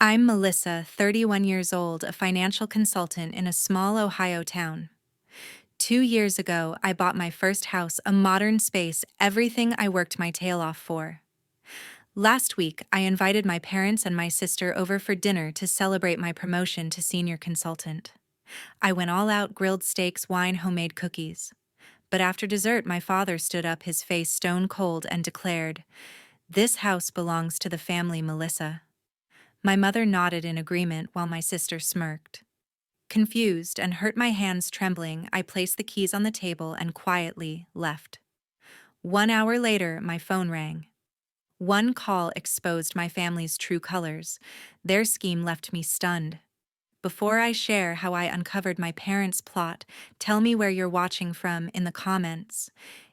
I'm Melissa, 31 years old, a financial consultant in a small Ohio town. 2 years ago, I bought my first house, a modern space, everything I worked my tail off for. Last week, I invited my parents and my sister over for dinner to celebrate my promotion to senior consultant. I went all out: grilled steaks, wine, homemade cookies. But after dessert, my father stood up, his face stone cold, and declared, "This house belongs to the family, Melissa." My mother nodded in agreement while my sister smirked. Confused and hurt, my hands trembling, I placed the keys on the table and quietly left. 1 hour later, my phone rang. One call exposed my family's true colors. Their scheme left me stunned. Before I share how I uncovered my parents' plot, tell me where you're watching from in the comments.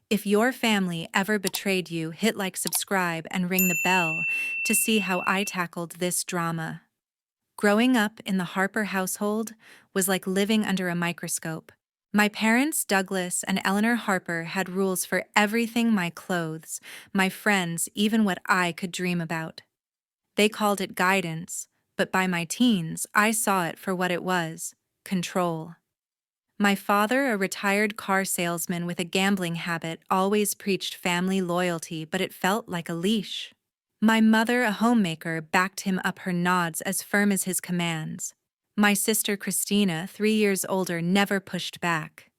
If your family ever betrayed you, hit like, subscribe, and ring the bell to see how I tackled this drama. Growing up in the Harper household was like living under a microscope. My parents, Douglas and Eleanor Harper, had rules for everything: my clothes, my friends, even what I could dream about. They called it guidance, but by my teens, I saw it for what it was: control. My father, a retired car salesman with a gambling habit, always preached family loyalty, but it felt like a leash. My mother, a homemaker, backed him up, her nods as firm as his commands. My sister Christina, 3 years older, never pushed back.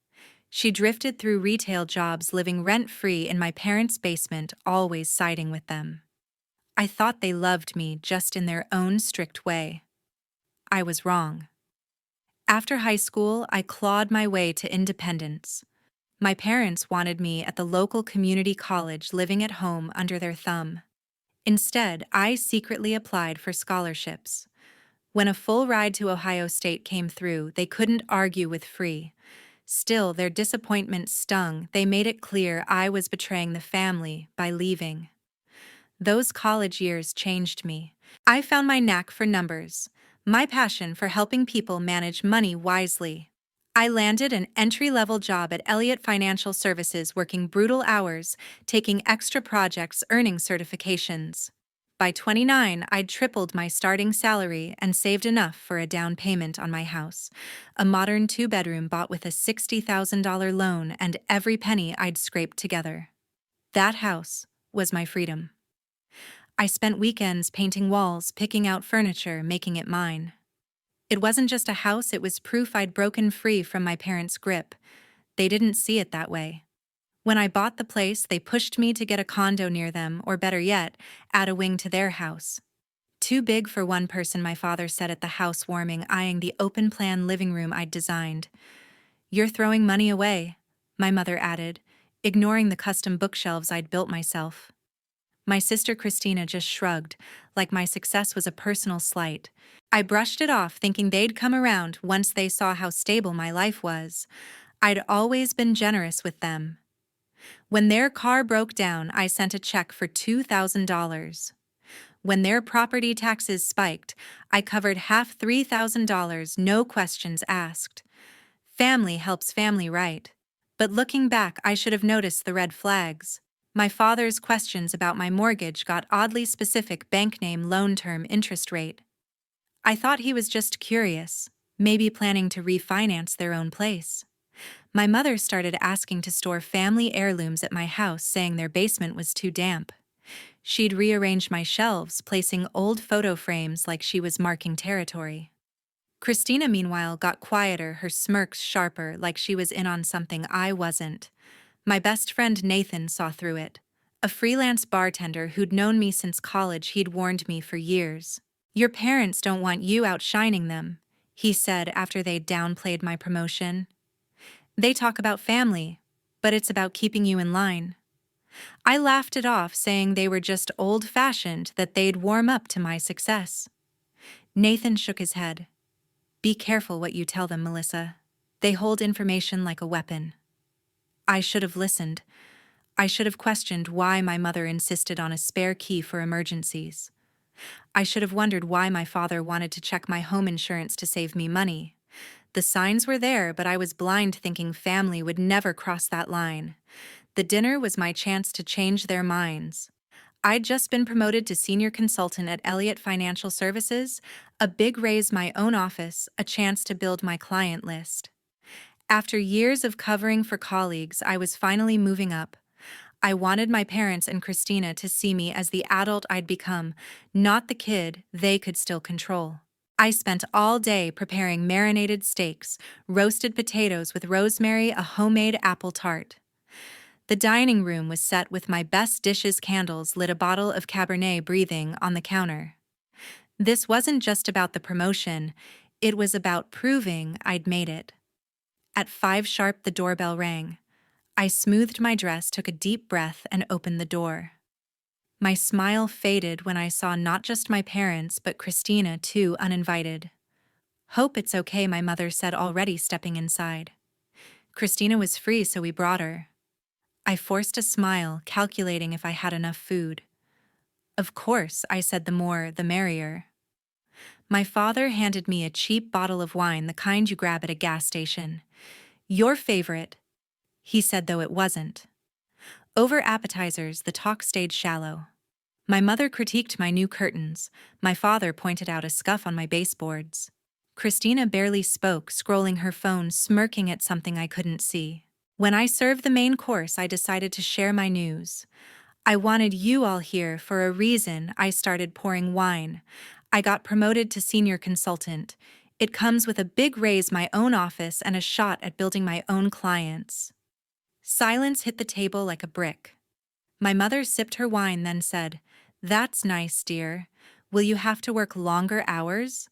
She drifted through retail jobs, living rent-free in my parents' basement, always siding with them. I thought they loved me, just in their own strict way. I was wrong. After high school, I clawed my way to independence. My parents wanted me at the local community college, living at home under their thumb. Instead, I secretly applied for scholarships. When a full ride to Ohio State came through, they couldn't argue with free. Still, their disappointment stung. They made it clear I was betraying the family by leaving. Those college years changed me. I found my knack for numbers, my passion for helping people manage money wisely. I landed an entry-level job at Elliott Financial Services, working brutal hours, taking extra projects, earning certifications. By 29, I'd tripled my starting salary and saved enough for a down payment on my house, a modern 2-bedroom bought with a $60,000 loan and every penny I'd scraped together. That house was my freedom. I spent weekends painting walls, picking out furniture, making it mine. It wasn't just a house, it was proof I'd broken free from my parents' grip. They didn't see it that way. When I bought the place, they pushed me to get a condo near them, or better yet, add a wing to their house. "Too big for one person," my father said at the housewarming, eyeing the open-plan living room I'd designed. "You're throwing money away," my mother added, ignoring the custom bookshelves I'd built myself. My sister Christina just shrugged, like my success was a personal slight. I brushed it off, thinking they'd come around once they saw how stable my life was. I'd always been generous with them. When their car broke down, I sent a check for $2,000. When their property taxes spiked, I covered half, $3,000, no questions asked. Family helps family, right? But looking back, I should have noticed the red flags. My father's questions about my mortgage got oddly specific: bank name, loan term, interest rate. I thought he was just curious, maybe planning to refinance their own place. My mother started asking to store family heirlooms at my house, saying their basement was too damp. She'd rearrange my shelves, placing old photo frames like she was marking territory. Christina, meanwhile, got quieter, her smirks sharper, like she was in on something I wasn't. My best friend Nathan saw through it. A freelance bartender who'd known me since college, he'd warned me for years. "Your parents don't want you outshining them," he said after they'd downplayed my promotion. "They talk about family, but it's about keeping you in line." I laughed it off, saying they were just old-fashioned, that they'd warm up to my success. Nathan shook his head. "Be careful what you tell them, Melissa. They hold information like a weapon." I should have listened. I should have questioned why my mother insisted on a spare key for emergencies. I should have wondered why my father wanted to check my home insurance to save me money. The signs were there, but I was blind, thinking family would never cross that line. The dinner was my chance to change their minds. I'd just been promoted to senior consultant at Elliott Financial Services, a big raise, my own office, a chance to build my client list. After years of covering for colleagues, I was finally moving up. I wanted my parents and Christina to see me as the adult I'd become, not the kid they could still control. I spent all day preparing marinated steaks, roasted potatoes with rosemary, a homemade apple tart. The dining room was set with my best dishes, candles lit, a bottle of Cabernet breathing on the counter. This wasn't just about the promotion, it was about proving I'd made it. At 5 sharp, the doorbell rang. I smoothed my dress, took a deep breath, and opened the door. My smile faded when I saw not just my parents but Christina too, uninvited. "Hope it's okay," my mother said, already stepping inside. Christina was free, so we brought her. I forced a smile, calculating if I had enough food. "Of course," I said, "the more, the merrier." My father handed me a cheap bottle of wine, the kind you grab at a gas station. "Your favorite," he said, though it wasn't. Over appetizers, the talk stayed shallow. My mother critiqued my new curtains. My father pointed out a scuff on my baseboards. Christina barely spoke, scrolling her phone, smirking at something I couldn't see. When I served the main course, I decided to share my news. "I wanted you all here for a reason." I started pouring wine. "I got promoted to senior consultant. It comes with a big raise, my own office, and a shot at building my own clients." Silence hit the table like a brick. My mother sipped her wine, then said, "That's nice, dear. Will you have to work longer hours?"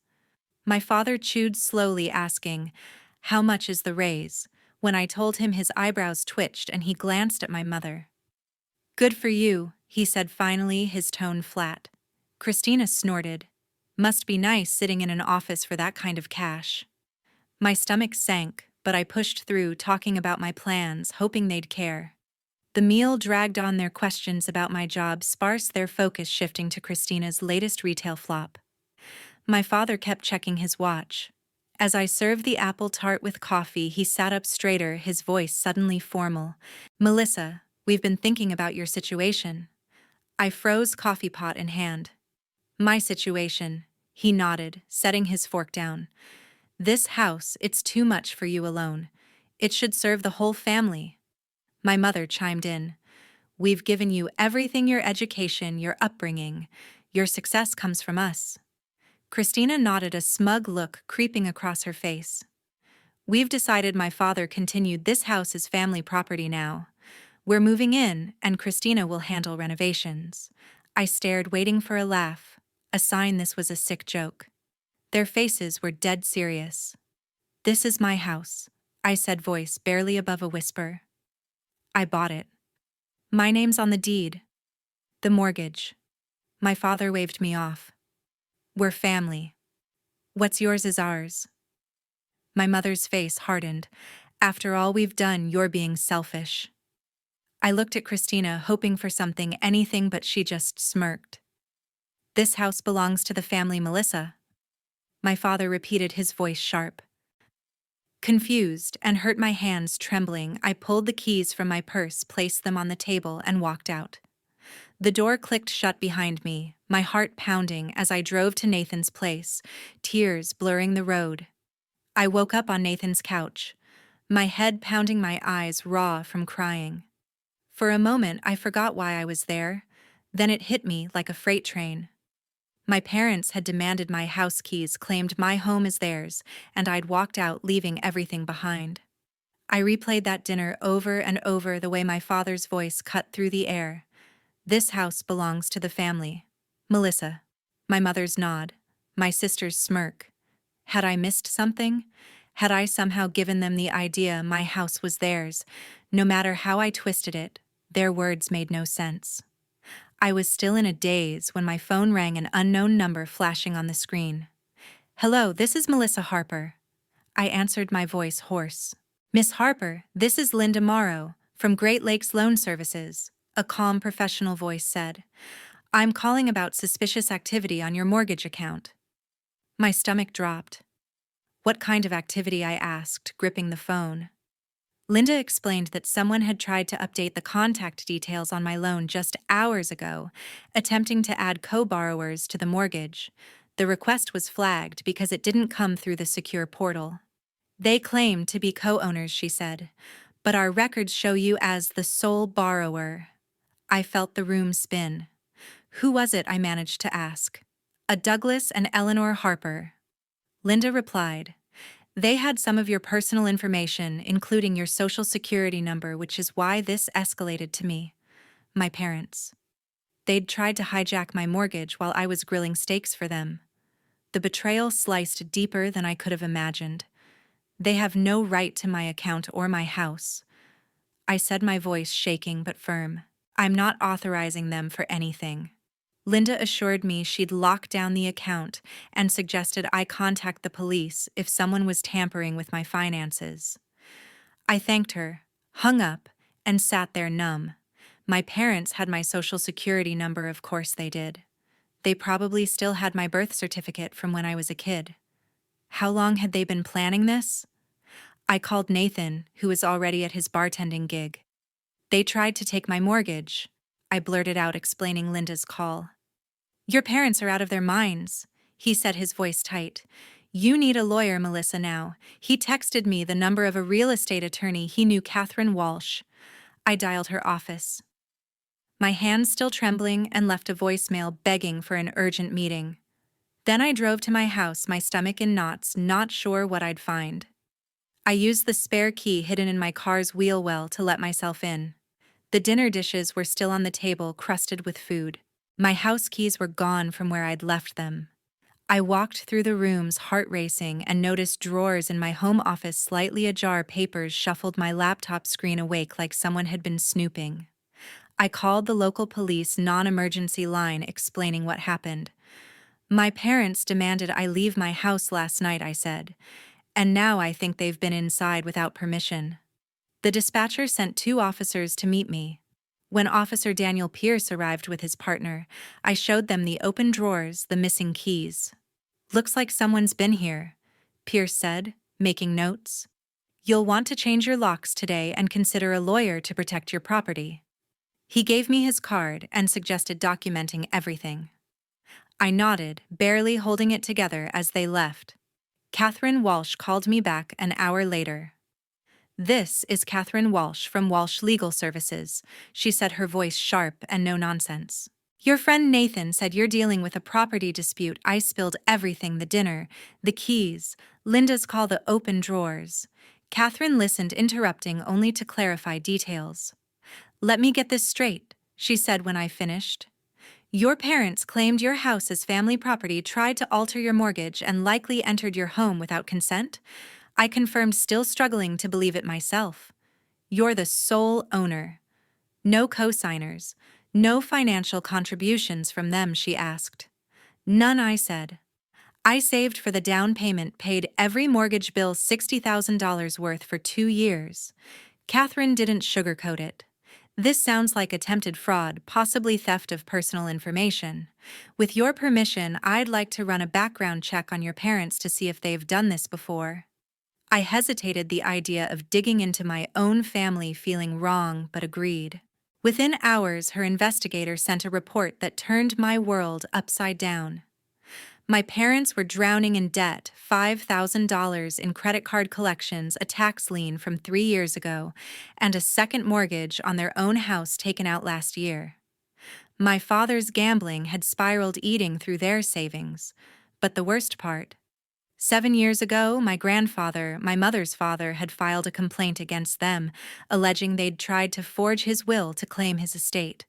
My father chewed slowly, asking, "How much is the raise?" When I told him, his eyebrows twitched and he glanced at my mother. "Good for you," he said finally, his tone flat. Christina snorted. "Must be nice sitting in an office for that kind of cash." My stomach sank, but I pushed through, talking about my plans, hoping they'd care. The meal dragged on, their questions about my job sparse, their focus shifting to Christina's latest retail flop. My father kept checking his watch. As I served the apple tart with coffee, he sat up straighter, his voice suddenly formal. "Melissa, we've been thinking about your situation." I froze, coffee pot in hand. "My situation," he nodded, setting his fork down. "This house, it's too much for you alone. It should serve the whole family." My mother chimed in. "We've given you everything, your education, your upbringing. Your success comes from us." Christina nodded, a smug look creeping across her face. "We've decided," my father continued, "this house is family property now. We're moving in, and Christina will handle renovations." I stared, waiting for a laugh, a sign this was a sick joke. Their faces were dead serious. "This is my house," I said, voice barely above a whisper. "I bought it. My name's on the deed. The mortgage." My father waved me off. "We're family. What's yours is ours." My mother's face hardened. "After all we've done, you're being selfish." I looked at Christina, hoping for something, anything, but she just smirked. "This house belongs to the family, Melissa." My father repeated, his voice sharp. Confused and hurt, my hands trembling, I pulled the keys from my purse, placed them on the table, and walked out. The door clicked shut behind me, my heart pounding as I drove to Nathan's place, tears blurring the road. I woke up on Nathan's couch, my head pounding, my eyes raw from crying. For a moment, I forgot why I was there. Then it hit me like a freight train. My parents had demanded my house keys, claimed my home as theirs, and I'd walked out, leaving everything behind. I replayed that dinner over and over, the way my father's voice cut through the air. "This house belongs to the family. Melissa." My mother's nod. My sister's smirk. Had I missed something? Had I somehow given them the idea my house was theirs? No matter how I twisted it, their words made no sense. I was still in a daze when my phone rang, an unknown number flashing on the screen. "Hello, this is Melissa Harper." I answered, my voice hoarse. "Miss Harper, this is Linda Morrow, from Great Lakes Loan Services," a calm professional voice said. "I'm calling about suspicious activity on your mortgage account." My stomach dropped. "What kind of activity?" I asked, gripping the phone. Linda explained that someone had tried to update the contact details on my loan just hours ago, attempting to add co-borrowers to the mortgage. The request was flagged because it didn't come through the secure portal. They claimed to be co-owners, she said, but our records show you as the sole borrower. I felt the room spin. Who was it, I managed to ask. A Douglas and Eleanor Harper. Linda replied, they had some of your personal information, including your social security number, which is why this escalated to me. My parents. They'd tried to hijack my mortgage while I was grilling steaks for them. The betrayal sliced deeper than I could have imagined. They have no right to my account or my house. I said, my voice shaking but firm. I'm not authorizing them for anything. Linda assured me she'd lock down the account and suggested I contact the police if someone was tampering with my finances. I thanked her, hung up, and sat there numb. My parents had my social security number, of course they did. They probably still had my birth certificate from when I was a kid. How long had they been planning this? I called Nathan, who was already at his bartending gig. They tried to take my mortgage, I blurted out, explaining Linda's call. Your parents are out of their minds, he said, his voice tight. You need a lawyer, Melissa, now. He texted me the number of a real estate attorney he knew, Catherine Walsh. I dialed her office. My hands still trembling, and left a voicemail begging for an urgent meeting. Then I drove to my house, my stomach in knots, not sure what I'd find. I used the spare key hidden in my car's wheel well to let myself in. The dinner dishes were still on the table, crusted with food. My house keys were gone from where I'd left them. I walked through the rooms, heart racing, and noticed drawers in my home office slightly ajar. Papers shuffled, my laptop screen awake like someone had been snooping. I called the local police non-emergency line, explaining what happened. My parents demanded I leave my house last night, I said, and now I think they've been inside without permission. The dispatcher sent 2 officers to meet me. When Officer Daniel Pierce arrived with his partner, I showed them the open drawers, the missing keys. Looks like someone's been here, Pierce said, making notes. You'll want to change your locks today and consider a lawyer to protect your property. He gave me his card and suggested documenting everything. I nodded, barely holding it together as they left. Catherine Walsh called me back an hour later. This is Catherine Walsh from Walsh Legal Services, she said, her voice sharp and no nonsense. Your friend Nathan said you're dealing with a property dispute. I spilled everything, the dinner, the keys, Linda's call, the open drawers. Catherine listened, interrupting only to clarify details. Let me get this straight, she said when I finished. Your parents claimed your house as family property, tried to alter your mortgage, and likely entered your home without consent? I confirmed, still struggling to believe it myself. You're the sole owner. No co-signers, no financial contributions from them, she asked. None, I said. I saved for the down payment, paid every mortgage bill, $60,000 worth, for 2 years. Catherine didn't sugarcoat it. This sounds like attempted fraud, possibly theft of personal information. With your permission, I'd like to run a background check on your parents to see if they've done this before. I hesitated, the idea of digging into my own family feeling wrong, but agreed. Within hours, her investigator sent a report that turned my world upside down. My parents were drowning in debt, $5,000 in credit card collections, a tax lien from 3 years ago, and a second mortgage on their own house taken out last year. My father's gambling had spiraled, eating through their savings. But the worst part, 7 years ago, my grandfather, my mother's father, had filed a complaint against them, alleging they'd tried to forge his will to claim his estate.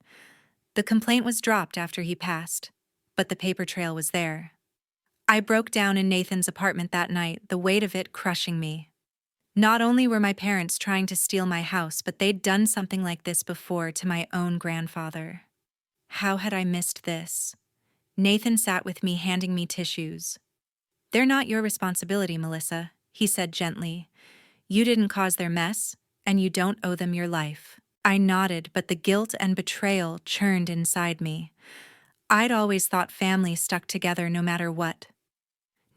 The complaint was dropped after he passed, but the paper trail was there. I broke down in Nathan's apartment that night, the weight of it crushing me. Not only were my parents trying to steal my house, but they'd done something like this before to my own grandfather. How had I missed this? Nathan sat with me, handing me tissues. They're not your responsibility, Melissa, he said gently. You didn't cause their mess, and you don't owe them your life. I nodded, but the guilt and betrayal churned inside me. I'd always thought family stuck together no matter what.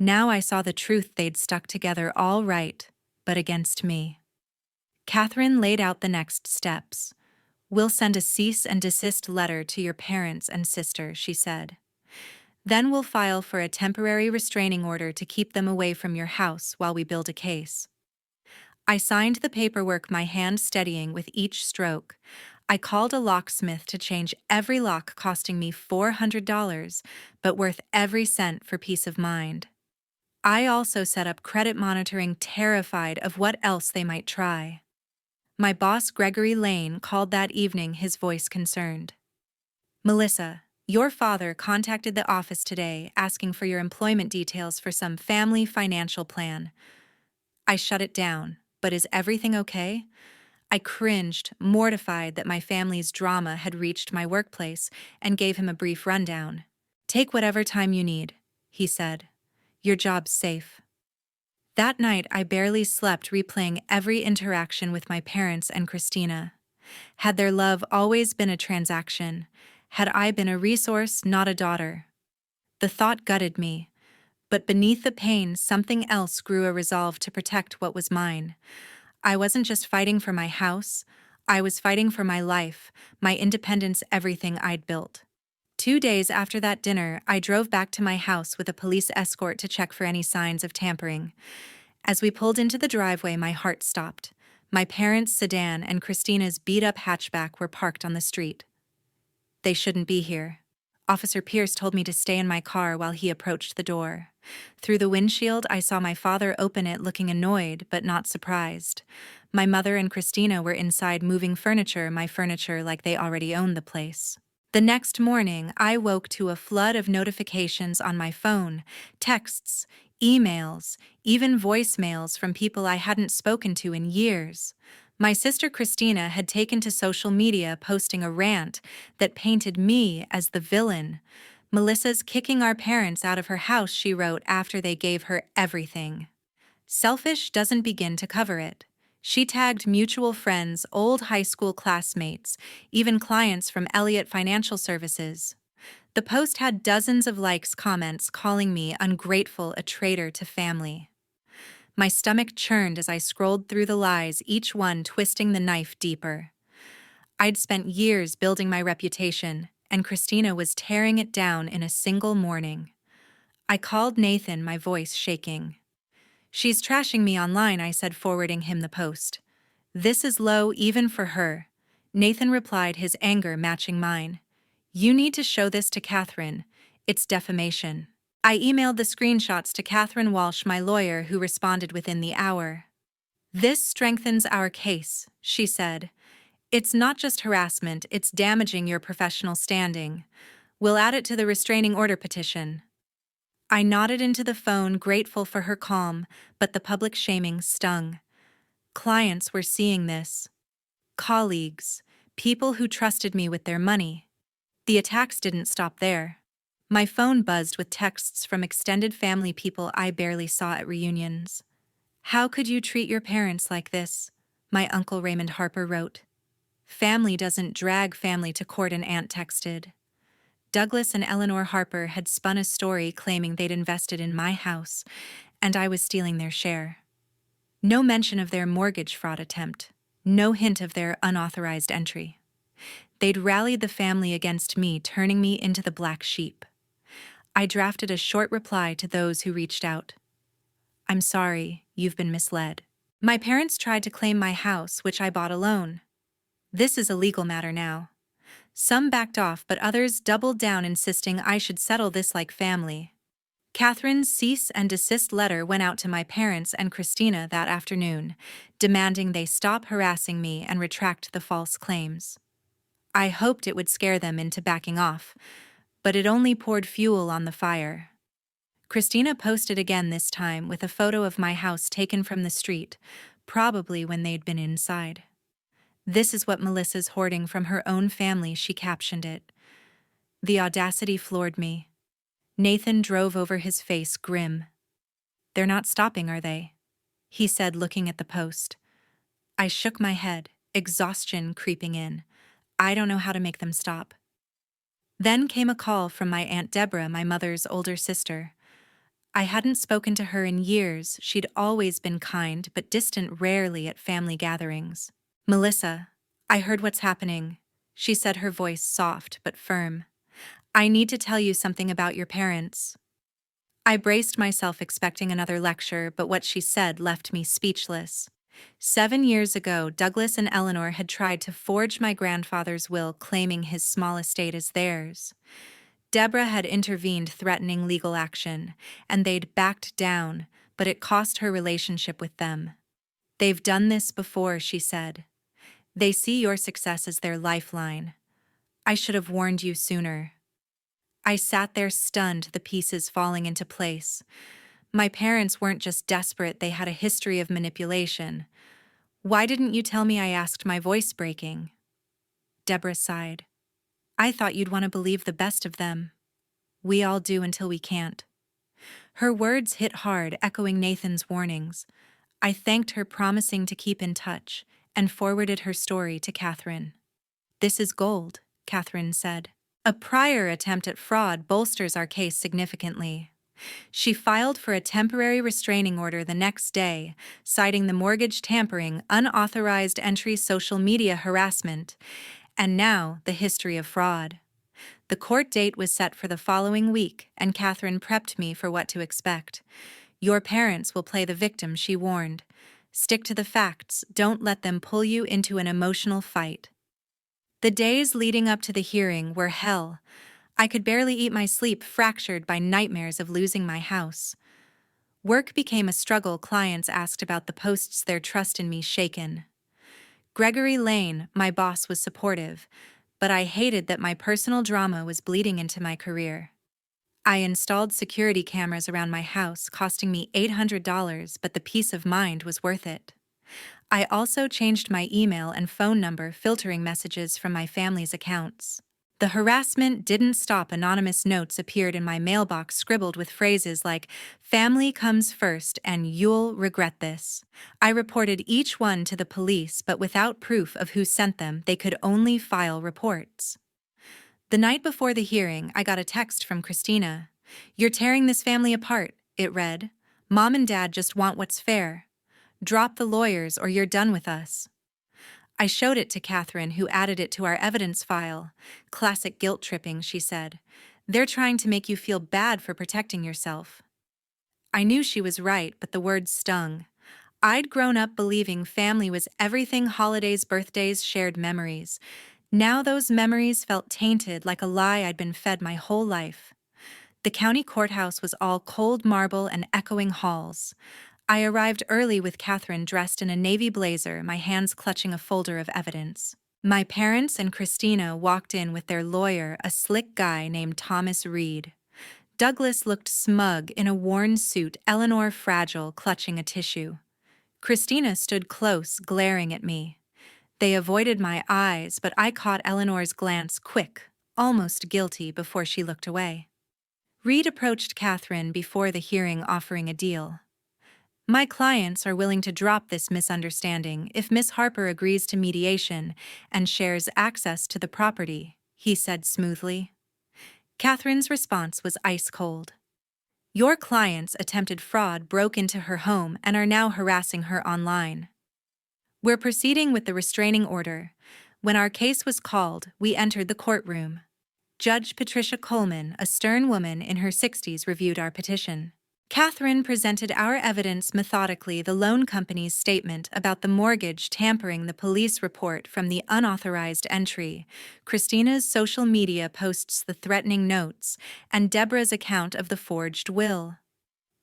Now I saw the truth, they'd stuck together all right, but against me. Catherine laid out the next steps. "We'll send a cease and desist letter to your parents and sister," she said. "Then we'll file for a temporary restraining order to keep them away from your house while we build a case." I signed the paperwork, my hand steadying with each stroke. I called a locksmith to change every lock, costing me $400, but worth every cent for peace of mind. I also set up credit monitoring, terrified of what else they might try. My boss, Gregory Lane, called that evening, his voice concerned. "Melissa, your father contacted the office today asking for your employment details for some family financial plan." I shut it down. "But is everything okay?" I cringed, mortified that my family's drama had reached my workplace, and gave him a brief rundown. "Take whatever time you need," he said. "Your job's safe." That night, I barely slept, replaying every interaction with my parents and Christina. Had their love always been a transaction? Had I been a resource, not a daughter? The thought gutted me, but beneath the pain, something else grew, a resolve to protect what was mine. I wasn't just fighting for my house, I was fighting for my life, my independence, everything I'd built. 2 days after that dinner, I drove back to my house with a police escort to check for any signs of tampering. As we pulled into the driveway, my heart stopped. My parents' sedan and Christina's beat-up hatchback were parked on the street. "They shouldn't be here." Officer Pierce told me to stay in my car while he approached the door. Through the windshield, I saw my father open it, looking annoyed but not surprised. My mother and Christina were inside moving furniture, my furniture, like they already owned the place. The next morning, I woke to a flood of notifications on my phone, texts, emails, even voicemails from people I hadn't spoken to in years. My sister Christina had taken to social media, posting a rant that painted me as the villain. "Melissa's kicking our parents out of her house," she wrote, "after they gave her everything. Selfish doesn't begin to cover it." She tagged mutual friends, old high school classmates, even clients from Elliott Financial Services. The post had dozens of likes, comments calling me ungrateful, a traitor to family. My stomach churned as I scrolled through the lies, each one twisting the knife deeper. I'd spent years building my reputation, and Christina was tearing it down in a single morning. I called Nathan, my voice shaking. "She's trashing me online," I said, forwarding him the post. "This is low even for her." Nathan replied, his anger matching mine. "You need to show this to Catherine. It's defamation." I emailed the screenshots to Catherine Walsh, my lawyer, who responded within the hour. "This strengthens our case," she said. "It's not just harassment, it's damaging your professional standing. We'll add it to the restraining order petition." I nodded into the phone, grateful for her calm, but the public shaming stung. Clients were seeing this. Colleagues, people who trusted me with their money. The attacks didn't stop there. My phone buzzed with texts from extended family, people I barely saw at reunions. "How could you treat your parents like this?" my Uncle Raymond Harper wrote. "Family doesn't drag family to court," an aunt texted. Douglas and Eleanor Harper had spun a story claiming they'd invested in my house, and I was stealing their share. No mention of their mortgage fraud attempt, no hint of their unauthorized entry. They'd rallied the family against me, turning me into the black sheep. I drafted a short reply to those who reached out. "I'm sorry, you've been misled. My parents tried to claim my house, which I bought alone. This is a legal matter now." Some backed off, but others doubled down, insisting I should settle this like family. Catherine's cease and desist letter went out to my parents and Christina that afternoon, demanding they stop harassing me and retract the false claims. I hoped it would scare them into backing off, but it only poured fuel on the fire. Christina posted again, this time with a photo of my house taken from the street, probably when they'd been inside. "This is what Melissa's hoarding from her own family," she captioned it. The audacity floored me. Nathan drove over, his face grim. "They're not stopping, are they?" he said, looking at the post. I shook my head, exhaustion creeping in. I don't know how to make them stop. Then came a call from my Aunt Deborah, my mother's older sister. I hadn't spoken to her in years. She'd always been kind but distant, rarely at family gatherings. "Melissa, I heard what's happening," she said, her voice soft but firm. "I need to tell you something about your parents." I braced myself, expecting another lecture, but what she said left me speechless. 7 years ago, Douglas and Eleanor had tried to forge my grandfather's will, claiming his small estate as theirs. Deborah had intervened, threatening legal action, and they'd backed down, but it cost her relationship with them. "They've done this before," she said. "They see your success as their lifeline. I should have warned you sooner." I sat there, stunned, the pieces falling into place. My parents weren't just desperate, they had a history of manipulation. "Why didn't you tell me?" I asked, my voice breaking. Deborah sighed. "I thought you'd want to believe the best of them. We all do until we can't." Her words hit hard, echoing Nathan's warnings. I thanked her, promising to keep in touch, and forwarded her story to Catherine. "This is gold," Catherine said. "A prior attempt at fraud bolsters our case significantly." She filed for a temporary restraining order the next day, citing the mortgage tampering, unauthorized entry, social media harassment, and now the history of fraud. The court date was set for the following week, and Catherine prepped me for what to expect. "Your parents will play the victim," she warned. "Stick to the facts, don't let them pull you into an emotional fight." The days leading up to the hearing were hell. I could barely eat my sleep, fractured by nightmares of losing my house. Work became a struggle. Clients asked about the posts, their trust in me shaken. Gregory Lane, my boss, was supportive, but I hated that my personal drama was bleeding into my career. I installed security cameras around my house, costing me $800, but the peace of mind was worth it. I also changed my email and phone number, filtering messages from my family's accounts. The harassment didn't stop. Anonymous notes appeared in my mailbox, scribbled with phrases like, "Family comes first and you'll regret this." I reported each one to the police, but without proof of who sent them. They could only file reports. The night before the hearing, I got a text from Christina. "You're tearing this family apart," it read. "Mom and Dad just want what's fair. Drop the lawyers or you're done with us." I showed it to Catherine, who added it to our evidence file. "Classic guilt tripping," she said. "They're trying to make you feel bad for protecting yourself." I knew she was right, but the words stung. I'd grown up believing family was everything: holidays, birthdays, shared memories. Now those memories felt tainted, like a lie I'd been fed my whole life. The county courthouse was all cold marble and echoing halls. I arrived early with Catherine, dressed in a navy blazer, my hands clutching a folder of evidence. My parents and Christina walked in with their lawyer, a slick guy named Thomas Reed. Douglas looked smug in a worn suit, Eleanor fragile, clutching a tissue. Christina stood close, glaring at me. They avoided my eyes, but I caught Eleanor's glance, quick, almost guilty, before she looked away. Reed approached Catherine before the hearing, offering a deal. "My clients are willing to drop this misunderstanding if Miss Harper agrees to mediation and shares access to the property," he said smoothly. Catherine's response was ice cold. "Your clients attempted fraud, broke into her home, and are now harassing her online. We're proceeding with the restraining order." When our case was called, we entered the courtroom. Judge Patricia Coleman, a stern woman in her 60s, reviewed our petition. Catherine presented our evidence methodically: the loan company's statement about the mortgage tampering, the police report from the unauthorized entry, Christina's social media posts, the threatening notes, and Deborah's account of the forged will.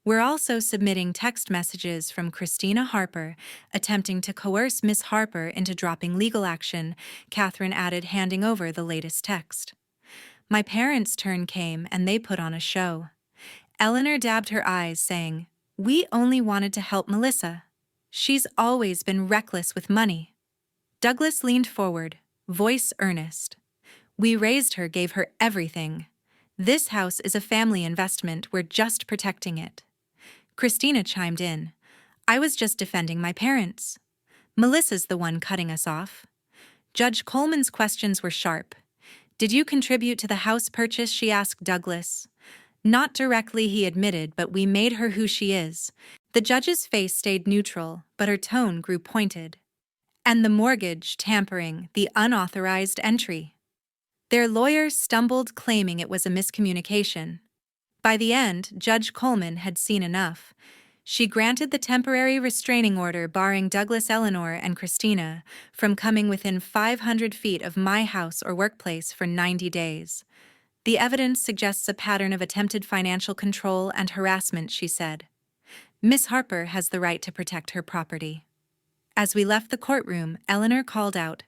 We're also submitting text messages from Christina Harper, attempting to coerce Miss Harper into dropping legal action, Catherine added, handing over the latest text. My parents' turn came, and they put on a show. Eleanor dabbed her eyes, saying, "We only wanted to help Melissa. She's always been reckless with money." Douglas leaned forward, voice earnest. "We raised her, gave her everything. This house is a family investment, we're just protecting it." Christina chimed in. "I was just defending my parents. Melissa's the one cutting us off." Judge Coleman's questions were sharp. "Did you contribute to the house purchase?" she asked Douglas. Not directly, he admitted, but we made her who she is. The judge's face stayed neutral, but her tone grew pointed. And the mortgage, tampering, the unauthorized entry. Their lawyer stumbled, claiming it was a miscommunication. By the end, Judge Coleman had seen enough. She granted the temporary restraining order barring Douglas, Eleanor, and Christina from coming within 500 feet of my house or workplace for 90 days. The evidence suggests a pattern of attempted financial control and harassment, she said. Miss Harper has the right to protect her property. As we left the courtroom, Eleanor called out,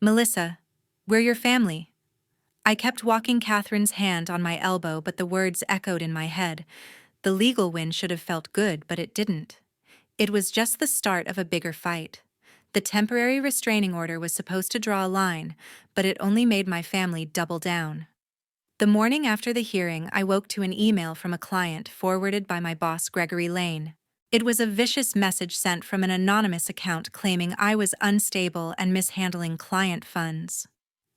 "Melissa, we're your family." I kept walking, Catherine's hand on my elbow, but the words echoed in my head. The legal win should have felt good, but it didn't. It was just the start of a bigger fight. The temporary restraining order was supposed to draw a line, but it only made my family double down. The morning after the hearing, I woke to an email from a client forwarded by my boss, Gregory Lane. It was a vicious message sent from an anonymous account claiming I was unstable and mishandling client funds.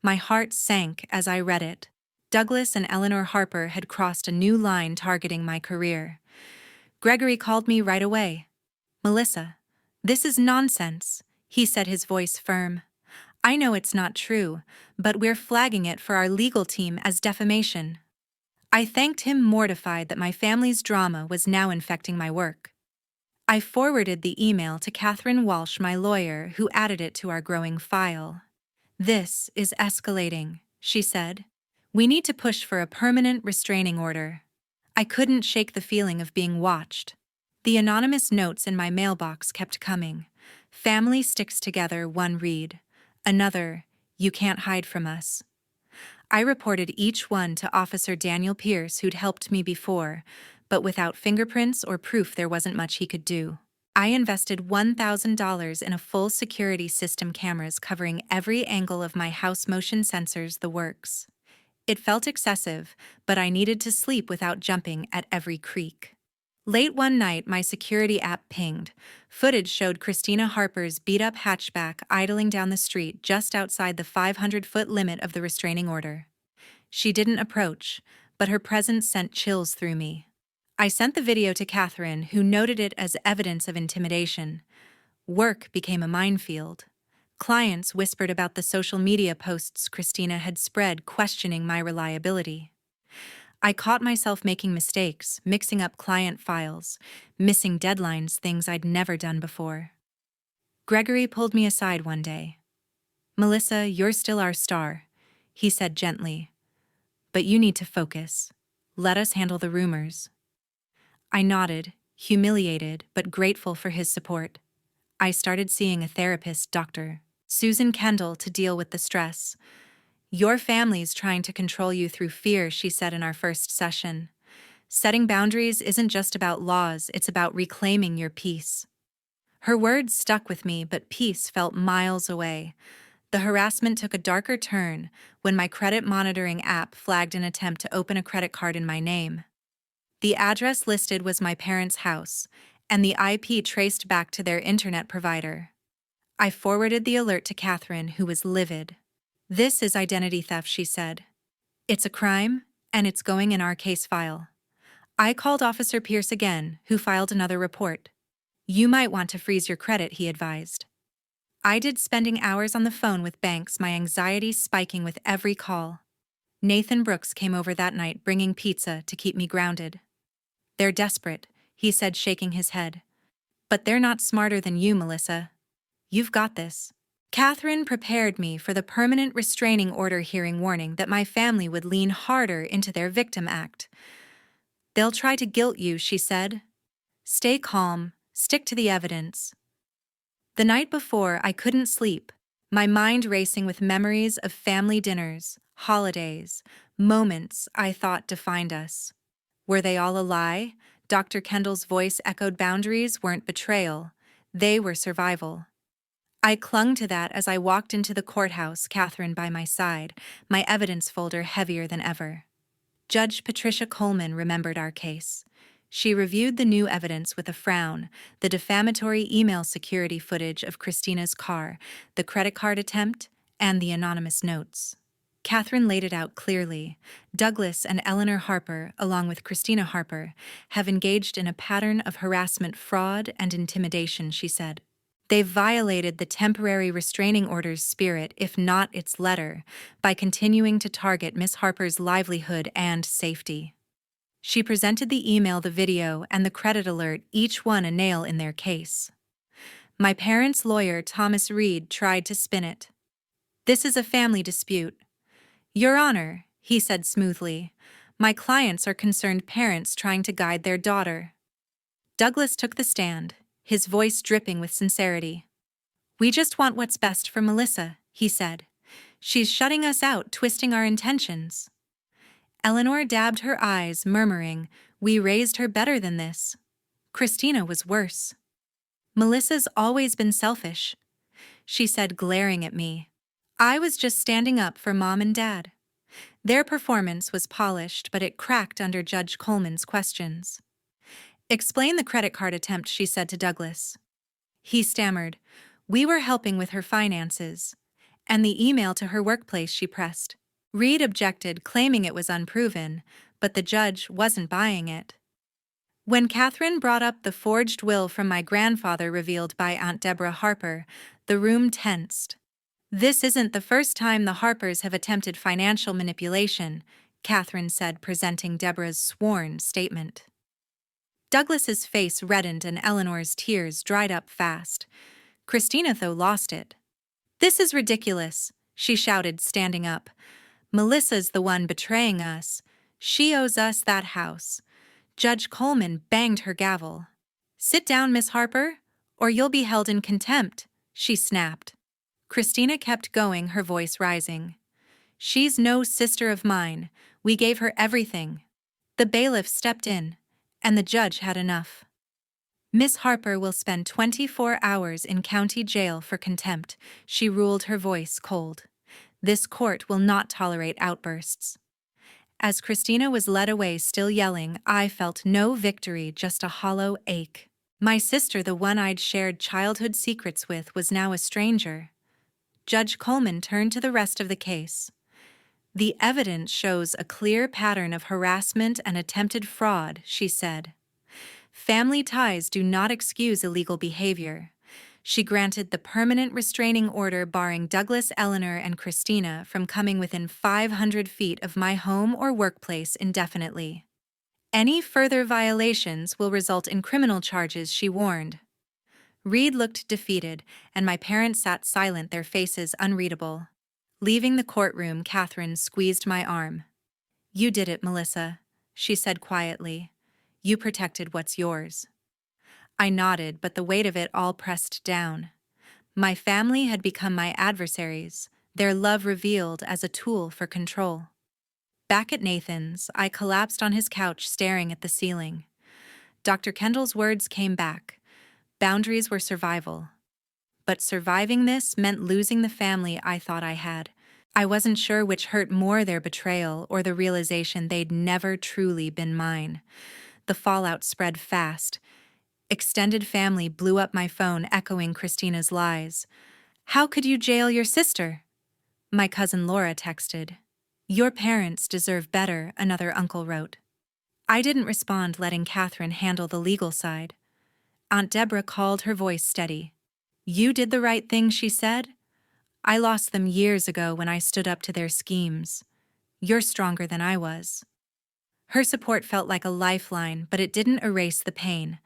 My heart sank as I read it. Douglas and Eleanor Harper had crossed a new line targeting my career. Gregory called me right away. "Melissa, this is nonsense," he said, his voice firm. "I know it's not true, but we're flagging it for our legal team as defamation." I thanked him, mortified that my family's drama was now infecting my work. I forwarded the email to Catherine Walsh, my lawyer, who added it to our growing file. "This is escalating," she said. "We need to push for a permanent restraining order." I couldn't shake the feeling of being watched. The anonymous notes in my mailbox kept coming. "Family sticks together," one read. Another, "You can't hide from us." I reported each one to Officer Daniel Pierce, who'd helped me before, but without fingerprints or proof there wasn't much he could do. I invested $1,000 in a full security system, cameras covering every angle of my house, motion sensors, the works. It felt excessive, but I needed to sleep without jumping at every creak. Late one night, my security app pinged. Footage showed Christina Harper's beat-up hatchback idling down the street just outside the 500-foot limit of the restraining order. She didn't approach, but her presence sent chills through me. I sent the video to Catherine, who noted it as evidence of intimidation. Work became a minefield. Clients whispered about the social media posts Christina had spread, questioning my reliability. I caught myself making mistakes, mixing up client files, missing deadlines, things I'd never done before. Gregory pulled me aside one day. "Melissa, you're still our star," he said gently. "But you need to focus. Let us handle the rumors." I nodded, humiliated but grateful for his support. I started seeing a therapist, Dr. Susan Kendall, to deal with the stress. "Your family's trying to control you through fear," she said in our first session. "Setting boundaries isn't just about laws, it's about reclaiming your peace." Her words stuck with me, but peace felt miles away. The harassment took a darker turn when my credit monitoring app flagged an attempt to open a credit card in my name. The address listed was my parents' house, and the IP traced back to their internet provider. I forwarded the alert to Catherine, who was livid. "This is identity theft," she said. "It's a crime, and it's going in our case file." I called Officer Pierce again, who filed another report. "You might want to freeze your credit," he advised. I did, spending hours on the phone with banks, my anxiety spiking with every call. Nathan Brooks came over that night, bringing pizza to keep me grounded. "They're desperate," he said, shaking his head. "But they're not smarter than you, Melissa. You've got this." Catherine prepared me for the permanent restraining order hearing, warning that my family would lean harder into their victim act. "They'll try to guilt you," she said. "Stay calm, stick to the evidence." The night before, I couldn't sleep, my mind racing with memories of family dinners, holidays, moments I thought defined us. Were they all a lie? Dr. Kendall's voice echoed. Boundaries weren't betrayal, they were survival. I clung to that as I walked into the courthouse, Catherine by my side, my evidence folder heavier than ever. Judge Patricia Coleman remembered our case. She reviewed the new evidence with a frown: the defamatory email security footage of Christina's car, the credit card attempt, and the anonymous notes. Catherine laid it out clearly. Douglas and Eleanor Harper, along with Christina Harper, have engaged in a pattern of harassment, fraud, and intimidation, she said. They've violated the temporary restraining order's spirit, if not its letter, by continuing to target Miss Harper's livelihood and safety. She presented the email, the video, and the credit alert, each one a nail in their case. My parents' lawyer, Thomas Reed, tried to spin it. This is a family dispute. Your Honor, he said smoothly, my clients are concerned parents trying to guide their daughter. Douglas took the stand, his voice dripping with sincerity. We just want what's best for Melissa, he said. She's shutting us out, twisting our intentions. Eleanor dabbed her eyes, murmuring, we raised her better than this. Christina was worse. Melissa's always been selfish, she said, glaring at me. I was just standing up for Mom and Dad. Their performance was polished, but it cracked under Judge Coleman's questions. Explain the credit card attempt, she said to Douglas. He stammered. We were helping with her finances. And the email to her workplace, she pressed. Reed objected, claiming it was unproven, but the judge wasn't buying it. When Catherine brought up the forged will from my grandfather revealed by Aunt Deborah Harper, the room tensed. This isn't the first time the Harpers have attempted financial manipulation, Catherine said, presenting Deborah's sworn statement. Douglas's face reddened and Eleanor's tears dried up fast. Christina, though, lost it. This is ridiculous, she shouted, standing up. Melissa's the one betraying us. She owes us that house. Judge Coleman banged her gavel. Sit down, Miss Harper, or you'll be held in contempt, she snapped. Christina kept going, her voice rising. She's no sister of mine. We gave her everything. The bailiff stepped in, and the judge had enough. Miss Harper will spend 24 hours in county jail for contempt, she ruled, her voice cold. This court will not tolerate outbursts. As Christina was led away, still yelling, I felt no victory, just a hollow ache. My sister, the one I'd shared childhood secrets with, was now a stranger. Judge Coleman turned to the rest of the case. The evidence shows a clear pattern of harassment and attempted fraud, she said. Family ties do not excuse illegal behavior. She granted the permanent restraining order barring Douglas, Eleanor, and Christina from coming within 500 feet of my home or workplace indefinitely. Any further violations will result in criminal charges, she warned. Reed looked defeated, and my parents sat silent, their faces unreadable. Leaving the courtroom, Catherine squeezed my arm. You did it, Melissa, she said quietly. You protected what's yours. I nodded, but the weight of it all pressed down. My family had become my adversaries, their love revealed as a tool for control. Back at Nathan's, I collapsed on his couch, staring at the ceiling. Dr. Kendall's words came back. Boundaries were survival. But surviving this meant losing the family I thought I had. I wasn't sure which hurt more, their betrayal or the realization they'd never truly been mine. The fallout spread fast. Extended family blew up my phone, echoing Christina's lies. How could you jail your sister? My cousin Laura texted. Your parents deserve better, another uncle wrote. I didn't respond, letting Catherine handle the legal side. Aunt Deborah called, her voice steady. You did the right thing, she said. I lost them years ago when I stood up to their schemes. You're stronger than I was. Her support felt like a lifeline, but it didn't erase the pain.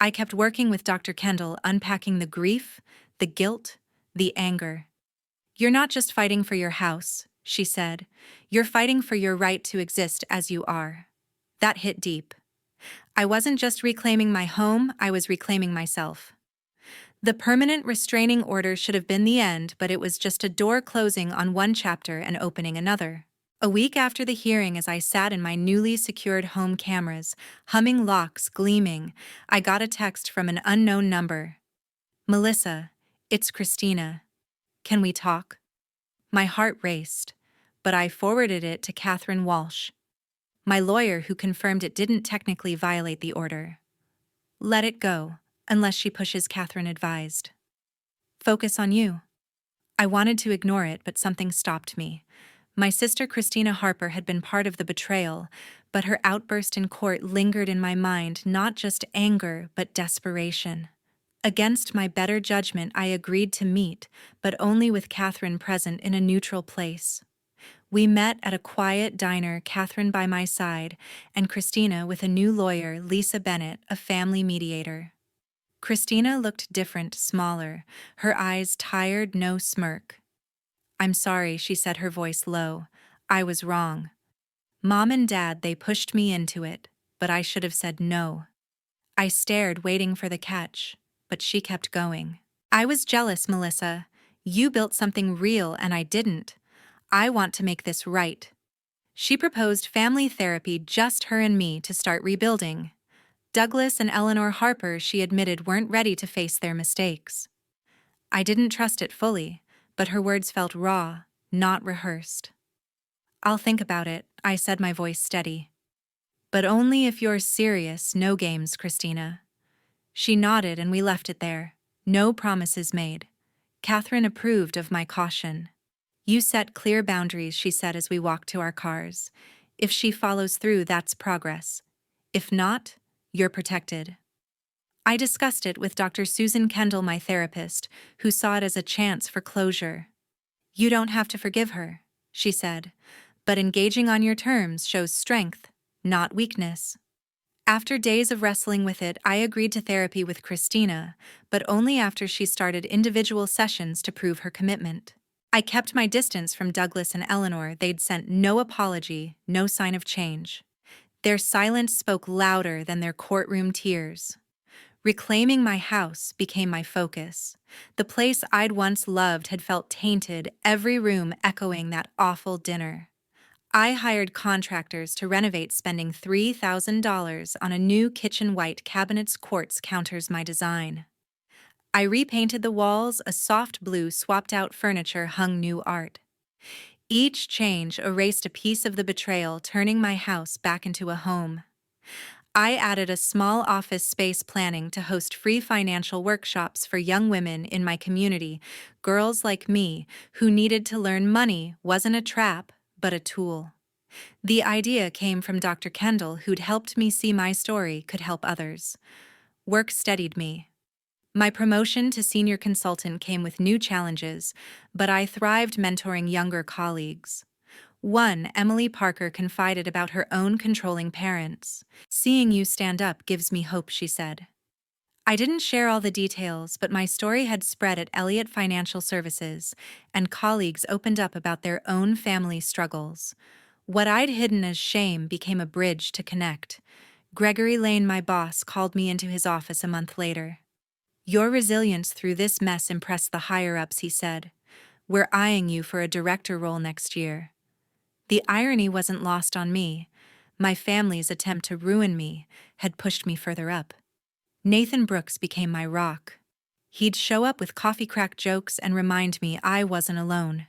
I kept working with Dr. Kendall, unpacking the grief, the guilt, the anger. You're not just fighting for your house, she said. You're fighting for your right to exist as you are. That hit deep. I wasn't just reclaiming my home, I was reclaiming myself. The permanent restraining order should have been the end, but it was just a door closing on one chapter and opening another. A week after the hearing, as I sat in my newly secured home cameras, humming locks gleaming, I got a text from an unknown number. Melissa, it's Christina. Can we talk? My heart raced, but I forwarded it to Catherine Walsh, my lawyer, who confirmed it didn't technically violate the order. Let it go, unless she pushes, Catherine advised. Focus on you. I wanted to ignore it, but something stopped me. My sister Christina Harper had been part of the betrayal, but her outburst in court lingered in my mind, not just anger, but desperation. Against my better judgment, I agreed to meet, but only with Catherine present in a neutral place. We met at a quiet diner, Catherine by my side, and Christina with a new lawyer, Lisa Bennett, a family mediator. Christina looked different, smaller, her eyes tired, no smirk. "I'm sorry," she said, her voice low. "I was wrong. Mom and Dad, they pushed me into it, but I should have said no." I stared, waiting for the catch, but she kept going. "I was jealous, Melissa. You built something real and I didn't. I want to make this right." She proposed family therapy, just her and me, to start rebuilding. Douglas and Eleanor Harper, she admitted, weren't ready to face their mistakes. I didn't trust it fully, but her words felt raw, not rehearsed. "I'll think about it," I said, my voice steady. "But only if you're serious, no games, Christina." She nodded and we left it there. No promises made. Catherine approved of my caution. "You set clear boundaries," she said as we walked to our cars. "If she follows through, that's progress. If not, you're protected." I discussed it with Dr. Susan Kendall, my therapist, who saw it as a chance for closure. "You don't have to forgive her," she said, "but engaging on your terms shows strength, not weakness." After days of wrestling with it, I agreed to therapy with Christina, but only after she started individual sessions to prove her commitment. I kept my distance from Douglas and Eleanor. They'd sent no apology, no sign of change. Their silence spoke louder than their courtroom tears. Reclaiming my house became my focus. The place I'd once loved had felt tainted, every room echoing that awful dinner. I hired contractors to renovate, spending $3,000 on a new kitchen, white cabinets, quartz counters, my design. I repainted the walls a soft blue, swapped out furniture, hung new art. Each change erased a piece of the betrayal, turning my house back into a home. I added a small office space, planning to host free financial workshops for young women in my community, girls like me who needed to learn money wasn't a trap, but a tool. The idea came from Dr. Kendall, who'd helped me see my story could help others. Work steadied me. My promotion to senior consultant came with new challenges, but I thrived mentoring younger colleagues. One, Emily Parker, confided about her own controlling parents. "Seeing you stand up gives me hope," she said. I didn't share all the details, but my story had spread at Elliott Financial Services, and colleagues opened up about their own family struggles. What I'd hidden as shame became a bridge to connect. Gregory Lane, my boss, called me into his office a month later. "Your resilience through this mess impressed the higher-ups," he said. "We're eyeing you for a director role next year." The irony wasn't lost on me. My family's attempt to ruin me had pushed me further up. Nathan Brooks became my rock. He'd show up with coffee crack jokes and remind me I wasn't alone.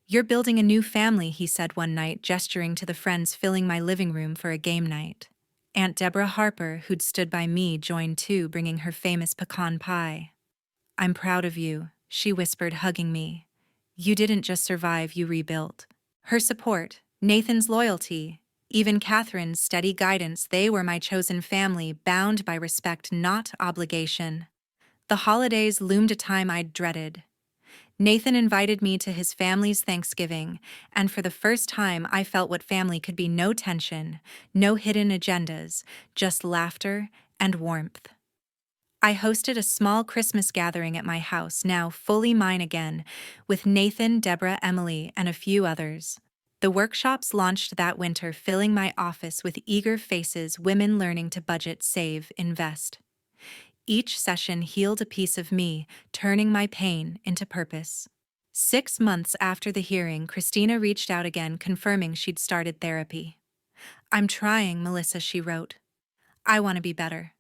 "You're building a new family," he said one night, gesturing to the friends filling my living room for a game night. Aunt Deborah Harper, who'd stood by me, joined too, bringing her famous pecan pie. "I'm proud of you," she whispered, hugging me. "You didn't just survive, you rebuilt." Her support, Nathan's loyalty, even Catherine's steady guidance, they were my chosen family, bound by respect, not obligation. The holidays loomed, a time I'd dreaded. Nathan invited me to his family's Thanksgiving, and for the first time I felt what family could be: no tension, no hidden agendas, just laughter and warmth. I hosted a small Christmas gathering at my house, now fully mine again, with Nathan, Deborah, Emily, and a few others. The workshops launched that winter, filling my office with eager faces, women learning to budget, save, invest. Each session healed a piece of me, turning my pain into purpose. 6 months after the hearing, Christina reached out again, confirming she'd started therapy. "I'm trying, Melissa," she wrote. "I want to be better."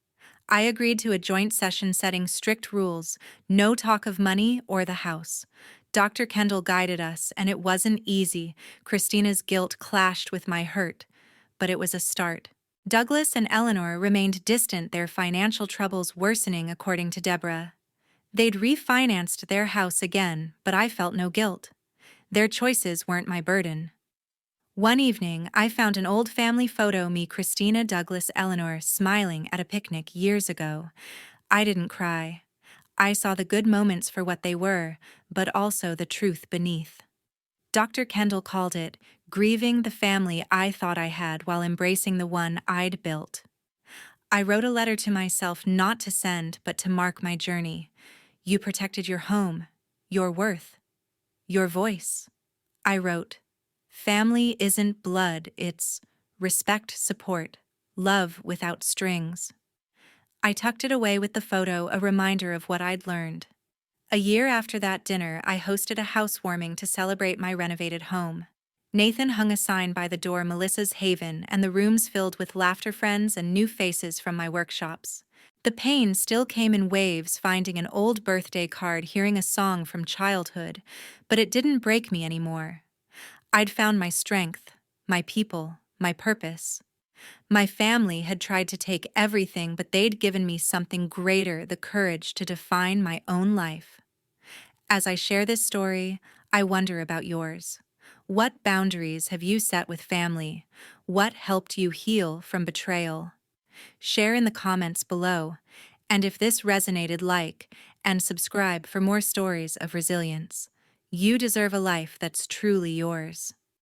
I agreed to a joint session, setting strict rules: no talk of money or the house. Dr. Kendall guided us, and it wasn't easy. Christina's guilt clashed with my hurt, but it was a start. Douglas and Eleanor remained distant, their financial troubles worsening, according to Deborah. They'd refinanced their house again, but I felt no guilt. Their choices weren't my burden. One evening, I found an old family photo me Christina Douglas Eleanor smiling at a picnic years ago. I didn't cry. I saw the good moments for what they were, but also the truth beneath. Dr. Kendall called it grieving the family I thought I had while embracing the one I'd built. I wrote a letter to myself not to send, but to mark my journey. You protected your home, your worth, your voice. I wrote, family isn't blood, it's respect, support, love without strings. I tucked it away with the photo, a reminder of what I'd learned. A year after that dinner, I hosted a housewarming to celebrate my renovated home. Nathan hung a sign by the door, Melissa's Haven, and the rooms filled with laughter friends and new faces from my workshops. The pain still came in waves, finding an old birthday card, hearing a song from childhood, but it didn't break me anymore. I'd found my strength, my people, my purpose. My family had tried to take everything, but they'd given me something greater, the courage to define my own life. As I share this story, I wonder about yours. What boundaries have you set with family? What helped you heal from betrayal? Share in the comments below. And if this resonated, like and subscribe for more stories of resilience. You deserve a life that's truly yours.